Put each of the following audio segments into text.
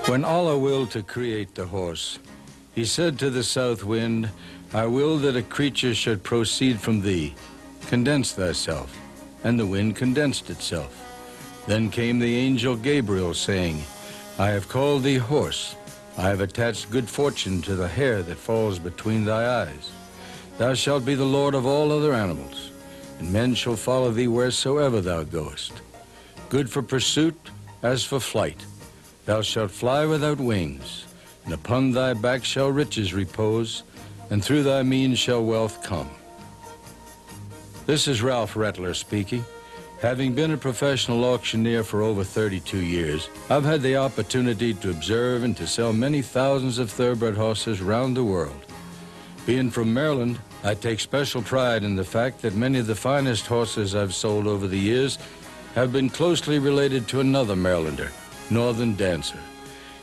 When Allah willed to create the horse, he said to the south wind, I will that a creature should proceed from thee. Condense thyself. And the wind condensed itself. Then came the angel Gabriel, saying, I have called thee horse. I have attached good fortune to the hair that falls between thy eyes. Thou shalt be the lord of all other animals, and men shall follow thee wheresoever thou goest. Good for pursuit as for flight. Thou shalt fly without wings, and upon thy back shall riches repose, and through thy means shall wealth come. This is Ralph Rettler speaking. Having been a professional auctioneer for over 32 years, I've had the opportunity to observe and to sell many thousands of thoroughbred horses around the world. Being from Maryland, I take special pride in the fact that many of the finest horses I've sold over the years have been closely related to another Marylander, Northern Dancer.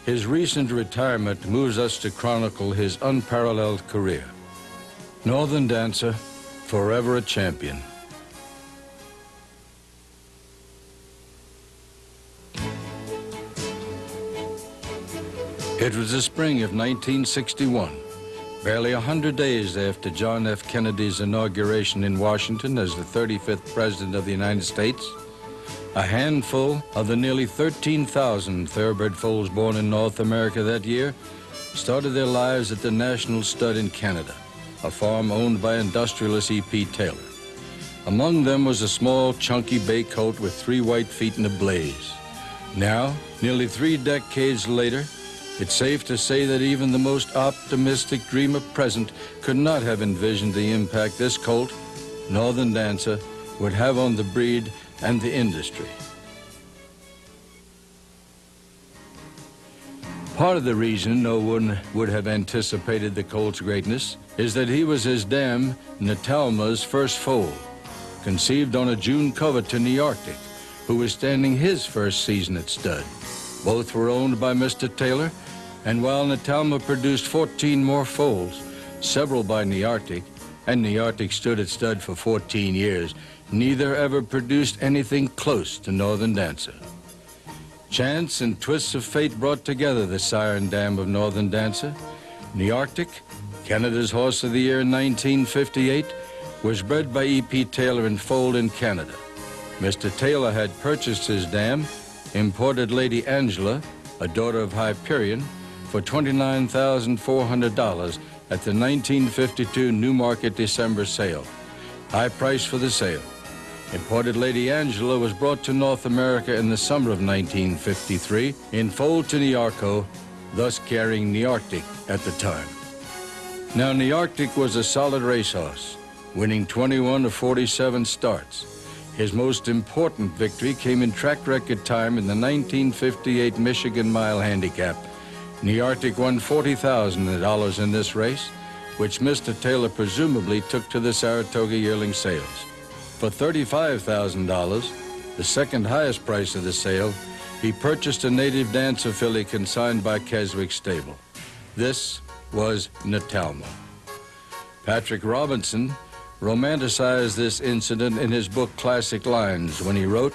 His recent retirement moves us to chronicle his unparalleled career. Northern Dancer, forever a champion. It was the spring of 1961, barely 100 days after John F. Kennedy's inauguration in Washington as the 35th President of the United States. A handful of the nearly 13,000 thoroughbred foals born in North America that year started their lives at the National Stud in Canada, a farm owned by industrialist E.P. Taylor. Among them was a small, chunky bay colt with 3 white feet in a blaze. Now, nearly 3 decades later, it's safe to say that even the most optimistic dreamer present could not have envisioned the impact this colt, Northern Dancer, would have on the breed and the industry. Part of the reason no one would have anticipated the colt's greatness is that he was his dam, Natalma's first foal, conceived on a June cover to New Arctic, who was standing his first season at stud. Both were owned by Mr. Taylor, and while Natalma produced 14 more foals, several by New Arctic, and New Arctic stood at stud for 14 years, neither ever produced anything close to Northern Dancer. Chance and twists of fate brought together the sire and dam of Northern Dancer. New Arctic, Canada's Horse of the Year in 1958, was bred by E.P. Taylor and foaled in Canada. Mr. Taylor had purchased his dam, imported Lady Angela, a daughter of Hyperion, for $29,400 at the 1952 Newmarket December sale. High price for the sale. Imported Lady Angela was brought to North America in the summer of 1953 in foal to New Arco, thus carrying New Arctic at the time. Now, New Arctic was a solid racehorse, winning 21 of 47 starts. His most important victory came in track record time in the 1958 Michigan Mile Handicap. New Arctic won $40,000 in this race, which Mr. Taylor presumably took to the Saratoga yearling sales. For $35,000, the second highest price of the sale, he purchased a native Dancer filly consigned by Keswick's stable. This was Natalma. Patrick Robinson romanticized this incident in his book Classic Lines when he wrote,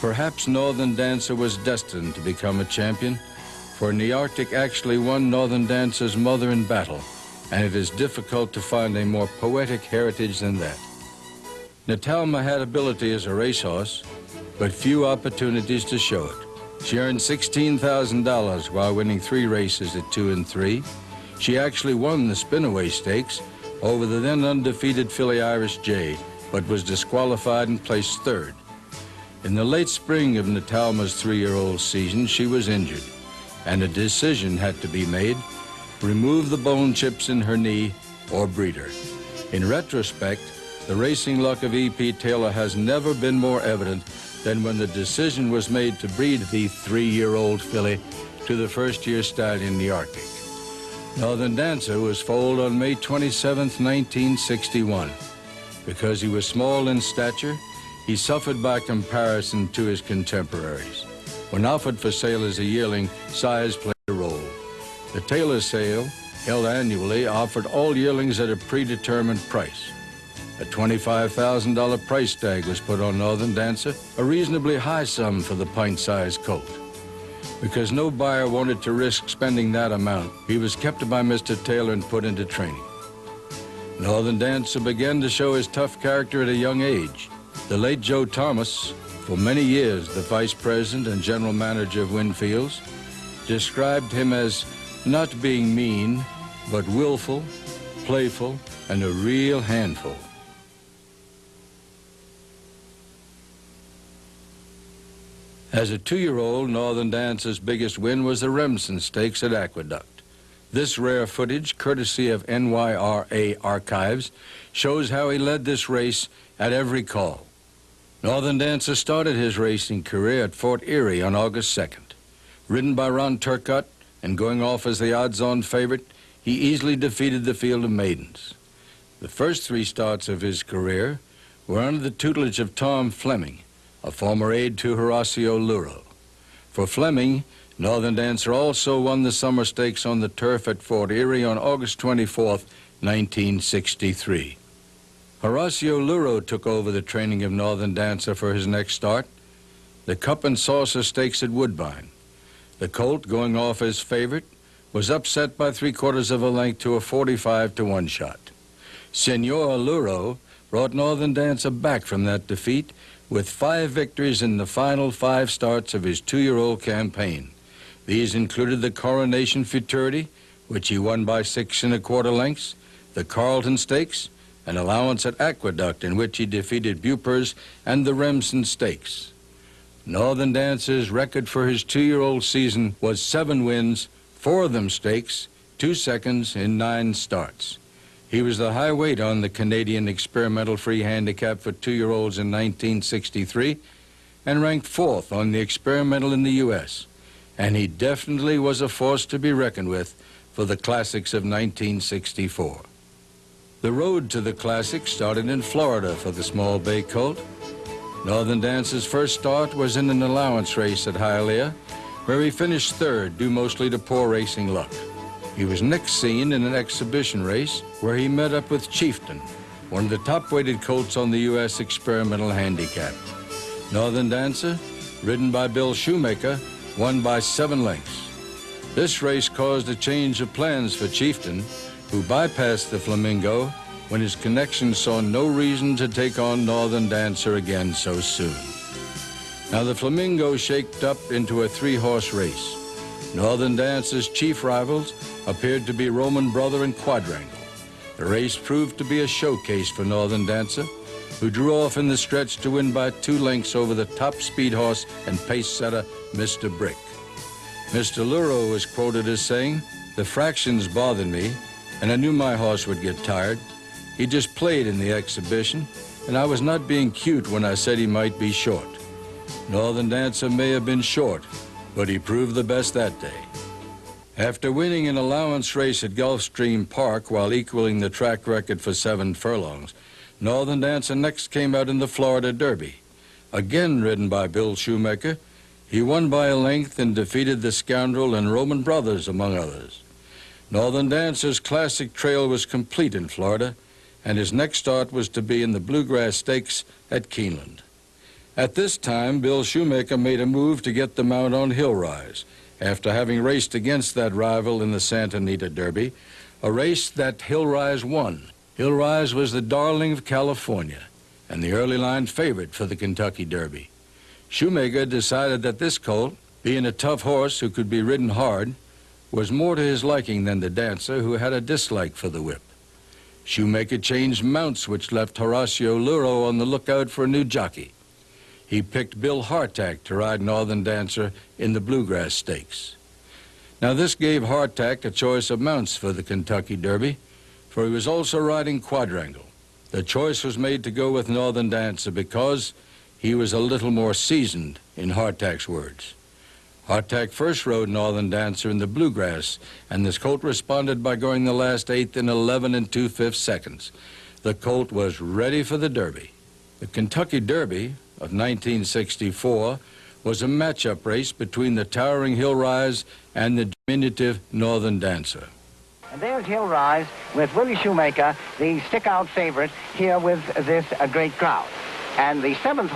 perhaps Northern Dancer was destined to become a champion, for New Arctic actually won Northern Dancer's mother in battle, and it is difficult to find a more poetic heritage than that. Natalma had ability as a racehorse, but few opportunities to show it. She earned $16,000 while winning 3 races at 2 and 3. She actually won the Spinaway Stakes over the then undefeated filly Irish J, but was disqualified and placed 3rd. In the late spring of Natalma's 3-year-old season, she was injured, and a decision had to be made: remove the bone chips in her knee or breed her. In retrospect, the racing luck of E.P. Taylor has never been more evident than when the decision was made to breed the 3-year-old filly to the first-year stallion New Arctic. Northern Dancer was foaled on May 27, 1961. Because he was small in stature, he suffered by comparison to his contemporaries. When offered for sale as a yearling, size played a role. The Taylor sale, held annually, offered all yearlings at a predetermined price. A $25,000 price tag was put on Northern Dancer, a reasonably high sum for the pint-sized colt. Because no buyer wanted to risk spending that amount, he was kept by Mr. Taylor and put into training. Northern Dancer began to show his tough character at a young age. The late Joe Thomas, for many years the vice president and general manager of Winfields, described him as not being mean, but willful, playful, and a real handful. As a 2-year-old, Northern Dancer's biggest win was the Remsen Stakes at Aqueduct. This rare footage, courtesy of NYRA Archives, shows how he led this race at every call. Northern Dancer started his racing career at Fort Erie on August 2nd. Ridden by Ron Turcotte and going off as the odds-on favorite, he easily defeated the field of maidens. The first 3 starts of his career were under the tutelage of Tom Fleming, a former aide to Horacio Luro. For Fleming, Northern Dancer also won the summer stakes on the turf at Fort Erie on August 24th, 1963. Horacio Luro took over the training of Northern Dancer for his next start, the Cup and Saucer Stakes at Woodbine. The colt, going off as favorite, was upset by 3/4 of a length to a 45-to-1 shot. Senor Luro brought Northern Dancer back from that defeat with 5 victories in the final 5 starts of his 2-year-old campaign. These included the Coronation Futurity, which he won by 6 1/4 lengths, the Carlton Stakes, an allowance at Aqueduct in which he defeated Bupers, and the Remsen Stakes. Northern Dancer's record for his 2-year-old season was 7 wins, 4 of them stakes, 2 seconds in 9 starts. He was the high weight on the Canadian Experimental Free Handicap for 2-year-olds in 1963 and ranked 4th on the experimental in the U.S. And he definitely was a force to be reckoned with for the Classics of 1964. The road to the Classics started in Florida for the small bay colt. Northern Dancer's first start was in an allowance race at Hialeah, where he finished 3rd, due mostly to poor racing luck. He was next seen in an exhibition race where he met up with Chieftain, one of the top-weighted colts on the U.S. Experimental Handicap. Northern Dancer, ridden by Bill Shoemaker, won by 7 lengths. This race caused a change of plans for Chieftain, who bypassed the Flamingo when his connections saw no reason to take on Northern Dancer again so soon. Now the Flamingo shaped up into a 3-horse race. Northern Dancer's chief rivals appeared to be Roman Brother and Quadrangle. The race proved to be a showcase for Northern Dancer, who drew off in the stretch to win by 2 lengths over the top speed horse and pace setter, Mr. Brick. Mr. Luro was quoted as saying, "The fractions bothered me, and I knew my horse would get tired. He just played in the exhibition, and I was not being cute when I said he might be short." Northern Dancer may have been short, but he proved the best that day. After winning an allowance race at Gulfstream Park while equaling the track record for 7 furlongs, Northern Dancer next came out in the Florida Derby. Again ridden by Bill Shoemaker, he won by a length and defeated the Scoundrel and Roman Brothers, among others. Northern Dancer's classic trail was complete in Florida, and his next start was to be in the Bluegrass Stakes at Keeneland. At this time, Bill Shoemaker made a move to get the mount on Hill Rise, after having raced against that rival in the Santa Anita Derby, a race that Hill Rise won. Hill Rise was the darling of California and the early line favorite for the Kentucky Derby. Shoemaker decided that this colt, being a tough horse who could be ridden hard, was more to his liking than the Dancer, who had a dislike for the whip. Shoemaker changed mounts, which left Horacio Luro on the lookout for a new jockey. He picked Bill Hardtack to ride Northern Dancer in the Bluegrass Stakes. Now this gave Hardtack a choice of mounts for the Kentucky Derby, for he was also riding Quadrangle. The choice was made to go with Northern Dancer because he was a little more seasoned, in Hardtack's words. Hardtack first rode Northern Dancer in the Bluegrass, and this colt responded by going the last 8th in 11 2/5 seconds. The colt was ready for the Derby. The Kentucky Derby of 1964 was a matchup race between the towering Hill Rise and the diminutive Northern Dancer. And there's Hill Rise with Willie Shoemaker, the stick-out favorite, here with this great crowd. And the 7th horse